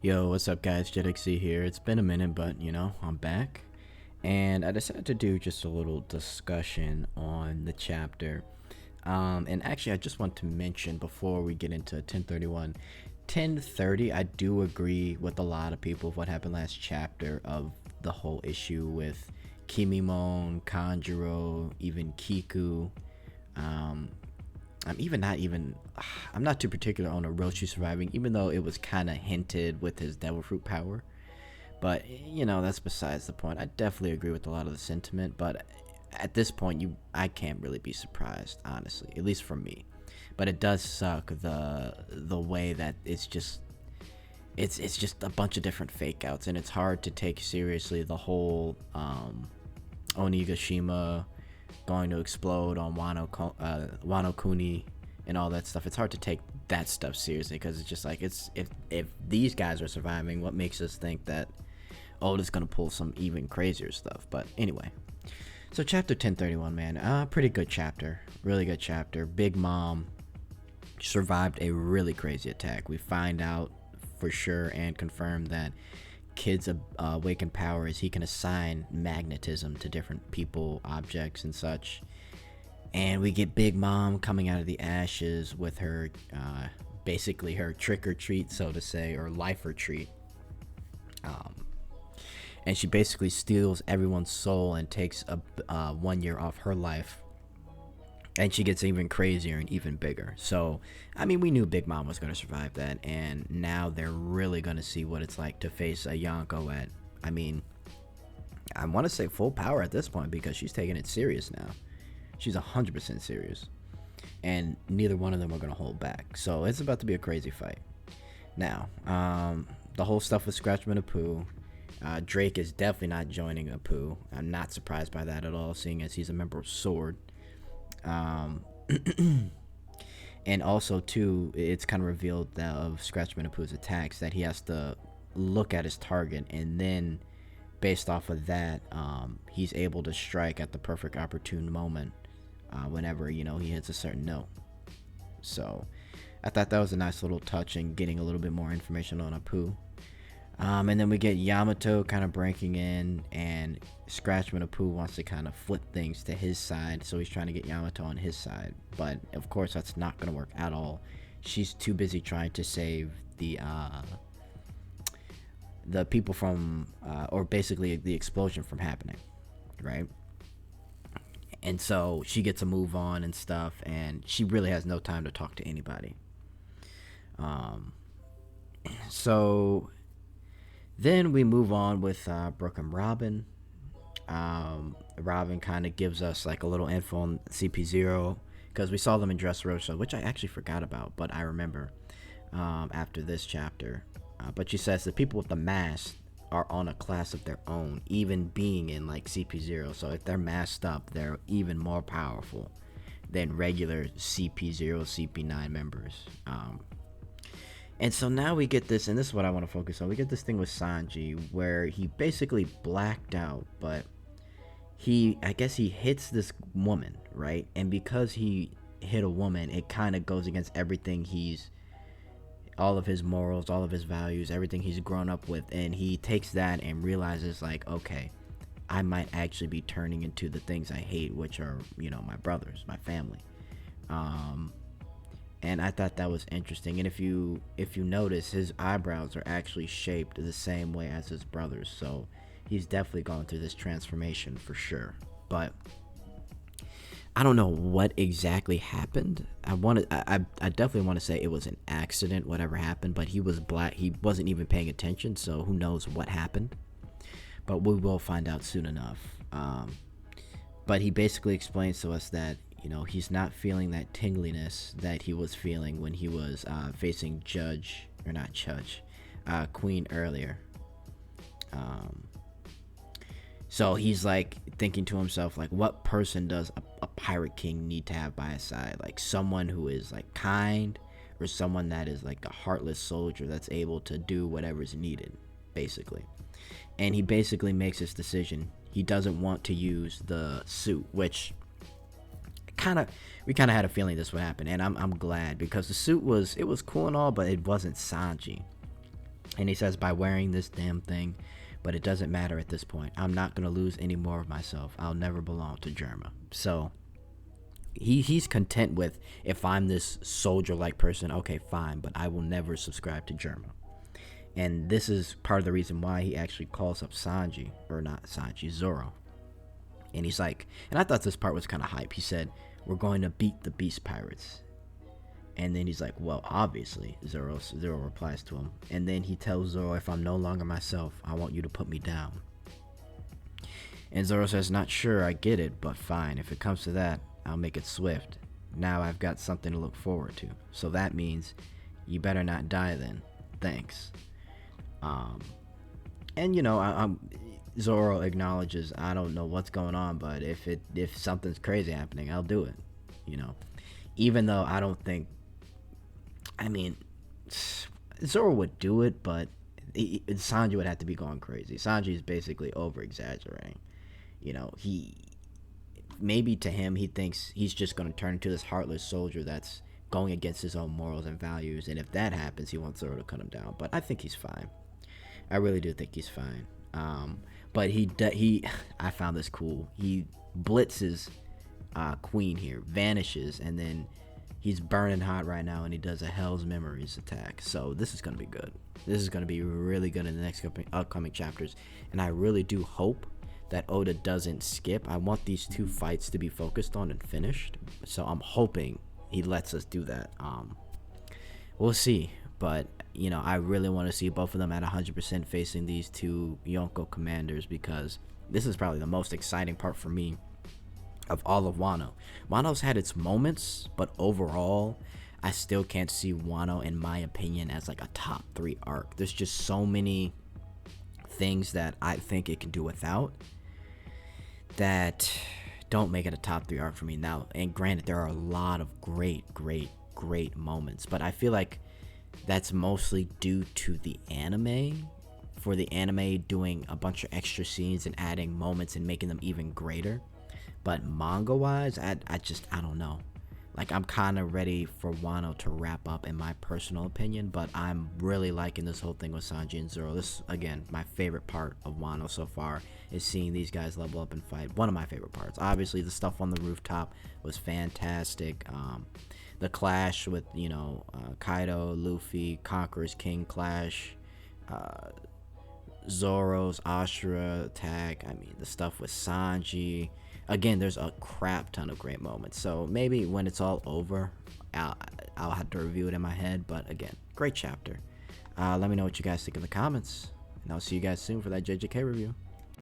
Yo, what's up, guys? JetXC here. It's been a minute, but I'm back. And I decided to do just a little discussion on the chapter. And actually, I just want to mention before we get into 1031, 1030, I do agree with a lot of people of what happened last chapter of the whole issue with Kimimon, Kanjuro, even Kiku. Um, I'm not too particular on Orochi surviving, even though it was kind of hinted with his devil fruit power. But that's besides the point. I definitely agree with a lot of the sentiment, but at this point, I can't really be surprised, honestly, at least for me. But it does suck the way that it's just a bunch of different fake outs, and it's hard to take seriously the whole Onigashima going to explode on Wano Kuni and all that stuff. It's hard to take that stuff seriously because it's just like if these guys are surviving, what makes us think that Oda's gonna pull some even crazier stuff? But anyway, so chapter 1031, man, pretty good chapter, really good chapter. Big Mom survived a really crazy attack. We find out for sure and confirm that Kid's awakened power is he can assign magnetism to different people, objects, and such. And we get Big Mom coming out of the ashes with her, basically her trick or treat, so to say, or life or treat. And she basically steals everyone's soul and takes 1 year off her life. And she gets even crazier and even bigger. So, I mean, we knew Big Mom was going to survive that. And now they're really going to see what it's like to face a Yonko at, I mean, I want to say full power at this point because she's taking it serious now. She's 100% serious. And neither one of them are going to hold back. So, it's about to be a crazy fight. Now, the whole stuff with Scratchman and Pooh. Drake is definitely not joining Apu. I'm not surprised by that at all, seeing as he's a member of Sword. And also too, it's kind of revealed that of Scratchman and Pooh's attacks that he has to look at his target, and then based off of that, he's able to strike at the perfect opportune moment whenever he hits a certain note. So I thought that was a nice little touch in getting a little bit more information on Apu. And then we get Yamato kind of breaking in, and Scratchman Apu wants to kind of flip things to his side, so he's trying to get Yamato on his side. But of course, that's not going to work at all. She's too busy trying to save the people from, or basically the explosion from happening, right? And so she gets a move on and stuff, and she really has no time to talk to anybody. So then we move on with Brooke and Robin. Robin kind of gives us like a little info on CP0 because we saw them in Dressrosa, which I actually forgot about, but I remember after this chapter. But she says the people with the mask are on a class of their own, even being in like CP0. So if they're masked up, they're even more powerful than regular CP0, CP9 members. And so now we get this, and this is what I want to focus on. We get this thing with Sanji where he basically blacked out, but I guess he hits this woman, right? And because he hit a woman, it kind of goes against everything all of his morals, all of his values, everything he's grown up with. And he takes that and realizes like, okay, I might actually be turning into the things I hate, which are, my brothers, my family. And I thought that was interesting. And if you notice, his eyebrows are actually shaped the same way as his brothers. So he's definitely gone through this transformation for sure. But I don't know what exactly happened. I definitely want to say it was an accident, whatever happened. But he was black. He wasn't even paying attention. So who knows what happened. But we will find out soon enough. But he basically explains to us that he's not feeling that tingliness that he was feeling when he was facing Queen earlier. So he's like thinking to himself, like, what person does a pirate king need to have by his side? Like someone who is like kind, or someone that is like a heartless soldier that's able to do whatever's needed, basically. And he basically makes this decision. He doesn't want to use the suit, which we kind of had a feeling this would happen, and I'm glad, because the suit was cool and all, but it wasn't Sanji. And he says, by wearing this damn thing, but it doesn't matter at this point. I'm not going to lose any more of myself. I'll never belong to Germa. So he's content with, if I'm this soldier-like person, okay, fine, but I will never subscribe to Germa. And this is part of the reason why he actually calls up Sanji, or not Sanji, Zoro. And he's like, and I thought this part was kind of hype. He said, we're going to beat the Beast Pirates. And then he's like, well, obviously. Zoro replies to him. And then he tells Zoro, if I'm no longer myself, I want you to put me down. And Zoro says, not sure, I get it, but fine. If it comes to that, I'll make it swift. Now I've got something to look forward to. So that means you better not die then. Thanks. And you know, Zoro acknowledges, I don't know what's going on, but if something's crazy happening, I'll do it. You know, even though I don't think, I mean, Zoro would do it, but Sanji would have to be going crazy. Sanji is basically over exaggerating. You know, maybe to him, he thinks he's just going to turn into this heartless soldier that's going against his own morals and values. And if that happens, he wants Zoro to cut him down. But I think he's fine. I really do think he's fine. But I found this cool. He blitzes Queen here, vanishes, and then he's burning hot right now, and he does a Hell's Memories attack. So this is going to be good. This is going to be really good in the next upcoming chapters. And I really do hope that Oda doesn't skip. I want these two fights to be focused on and finished. So I'm hoping he lets us do that. We'll see. But, you know, I really want to see both of them at 100% facing these two Yonko commanders, because this is probably the most exciting part for me of all of Wano. Wano's had its moments, but overall, I still can't see Wano, in my opinion, as like a top 3 arc. There's just so many things that I think it can do without that don't make it a top 3 arc for me now. And granted, there are a lot of great moments, but I feel like that's mostly due to the anime, for the anime doing a bunch of extra scenes and adding moments and making them even greater. But manga wise, I don't know. Like, I'm kind of ready for Wano to wrap up, in my personal opinion, but I'm really liking this whole thing with Sanji and Zoro. This, again, my favorite part of Wano so far is seeing these guys level up and fight. One of my favorite parts. Obviously, the stuff on the rooftop was fantastic. The clash with, you know, Kaido, Luffy, Conqueror's King clash, Zoro's Ashura attack. I mean, the stuff with Sanji. Again, there's a crap ton of great moments. So maybe when it's all over, I'll have to review it in my head. But again, great chapter. Let me know what you guys think in the comments. And I'll see you guys soon for that JJK review.